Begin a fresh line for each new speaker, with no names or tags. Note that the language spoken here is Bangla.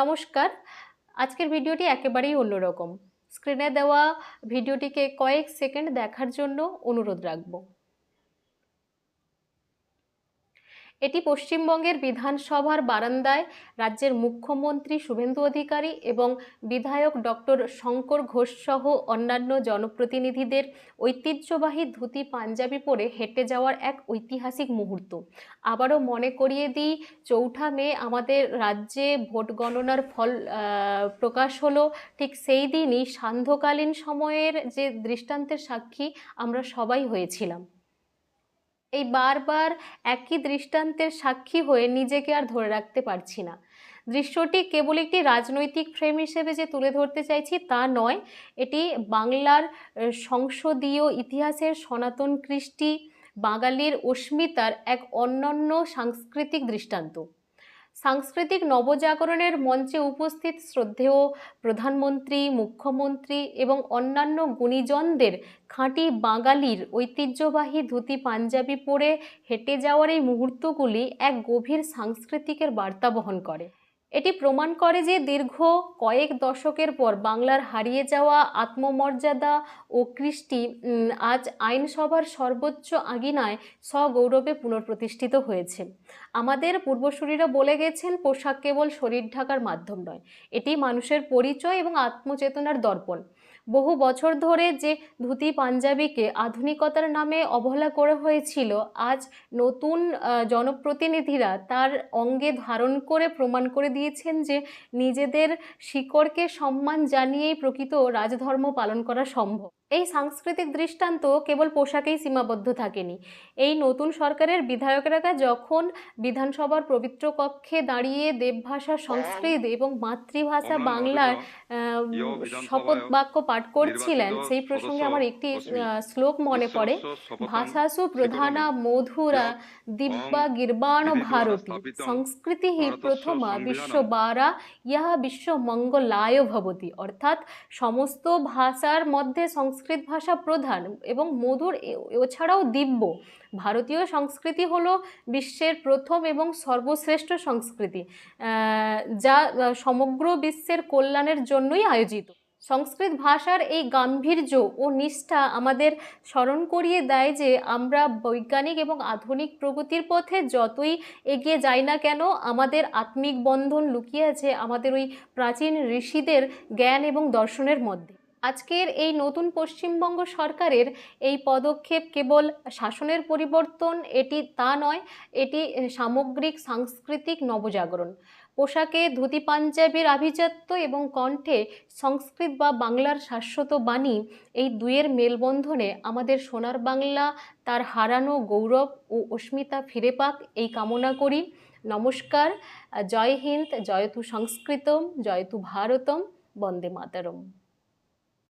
নমস্কার। আজকের ভিডিওটি একেবারেই অন্যরকম। স্ক্রিনে দেওয়া ভিডিওটিকে কয়েক সেকেন্ড দেখার জন্য অনুরোধ রাখব। এটি পশ্চিমবঙ্গের বিধানসভার বারান্দায় রাজ্যের মুখ্যমন্ত্রী শুভেন্দু অধিকারী এবং বিধায়ক ডক্টর শঙ্কর ঘোষ সহ অন্যান্য জনপ্রতিনিধিদের ঐতিহ্যবাহী ধুতি পাঞ্জাবি পরে হেঁটে যাওয়ার এক ঐতিহাসিক মুহূর্ত। আবারও মনে করিয়ে দিই, 4 মে আমাদের রাজ্যে ভোট গণনার ফল প্রকাশ হলো। ঠিক সেই দিনই সান্ধ্যকালীন সময়ের যে দৃষ্টান্তের সাক্ষী আমরা সবাই হয়েছিলাম। এই বারবার একই দৃষ্টান্তের সাক্ষী হয়ে নিজেকে আর ধরে রাখতে পারছি না। দৃশ্যটি কেবল একটি রাজনৈতিক ফ্রেম হিসেবে যে তুলে ধরতে চাইছি তা নয়, এটি বাংলার সংসদীয় ইতিহাসের সনাতন কৃষ্টি, বাঙালির অস্মিতার এক অনন্য সাংস্কৃতিক দৃষ্টান্ত। সাংস্কৃতিক নবজাগরণের মঞ্চে উপস্থিত শ্রদ্ধেয় প্রধানমন্ত্রী, মুখ্যমন্ত্রী এবং অন্যান্য গুণীজনদের খাঁটি বাঙালির ঐতিহ্যবাহী ধুতি পাঞ্জাবি পরে হেঁটে যাওয়ার এই মুহূর্তগুলি এক গভীর সাংস্কৃতিকের বার্তা বহন করে। এটি প্রমাণ করে যে দীর্ঘ কয়েক দশকের পর বাংলার হারিয়ে যাওয়া আত্মমর্যাদা ও কৃষ্টি আজ আইনসভার সর্বোচ্চ আঙিনায় সগৌরবে পুনঃপ্রতিষ্ঠিত হয়েছে। আমাদের পূর্বসূরীরা বলে গেছেন, পোশাক কেবল শরীর ঢাকার মাধ্যম নয়, এটি মানুষের পরিচয় এবং আত্মচেতনার দর্পণ। বহু বছর ধরে যে ধুতি পাঞ্জাবিকে আধুনিকতার নামে অবহেলা করা হয়েছিল, আজ নতুন জনপ্রতিনিধিরা তার অঙ্গে ধারণ করে প্রমাণ করে দিয়েছেন যে নিজেদের শিকড়কে সম্মান জানিয়েই প্রকৃত রাজধর্ম পালন করা সম্ভব। এই সাংস্কৃতিক দৃষ্টান্ত কেবল পোশাকেই সীমাবদ্ধ থাকেনি। এই নতুন সরকারের বিধায়কেরা যখন বিধানসভার পবিত্র কক্ষে দাঁড়িয়ে দেবভাষা সংস্কৃত এবং মাতৃভাষা বাংলার শপথ বাক্য পাঠ করছিলেন, সেই প্রসঙ্গে আমার একটি শ্লোক মনে পড়ে। ভাষাসু প্রধানা মধুরা দিব্যা গির্বাণ ভারতী সংস্কৃতি হি প্রথমা বিশ্ববারা ইহা বিশ্ব মঙ্গলায় ভবতি। অর্থাৎ সমস্ত ভাষার মধ্যে সংস্কৃত ভাষা প্রধান এবং মধুর, এছাড়াও দিব্য। ভারতীয় সংস্কৃতি হলো বিশ্বের প্রথম এবং সর্বশ্রেষ্ঠ সংস্কৃতি, যা সমগ্র বিশ্বের কল্যাণের জন্যই আয়োজিত। সংস্কৃত ভাষার এই গাম্ভীর্য ও নিষ্ঠা আমাদের স্মরণ করিয়ে দেয় যে আমরা বৈজ্ঞানিক এবং আধুনিক প্রগতির পথে যতই এগিয়ে যাই না কেন, আমাদের আত্মিক বন্ধন লুকিয়ে আছে আমাদের ওই প্রাচীন ঋষিদের জ্ঞান এবং দর্শনের মধ্যে। আজকের এই নতুন পশ্চিমবঙ্গ সরকারের এই পদক্ষেপ কেবল শাসনের পরিবর্তন, এটি তা নয়, এটি সামগ্রিক সাংস্কৃতিক নবজাগরণ। পোশাকে ধুতি পাঞ্জাবির আভিজাত্য এবং কণ্ঠে সংস্কৃত বা বাংলার শাশ্বত বাণী, এই দুয়ের মেলবন্ধনে আমাদের সোনার বাংলা তার হারানো গৌরব ও অস্মিতা ফিরে পাক, এই কামনা করি। নমস্কার। জয় হিন্দ, জয়তু সংস্কৃতম, জয়তু ভারতম, বন্দে মাতরম।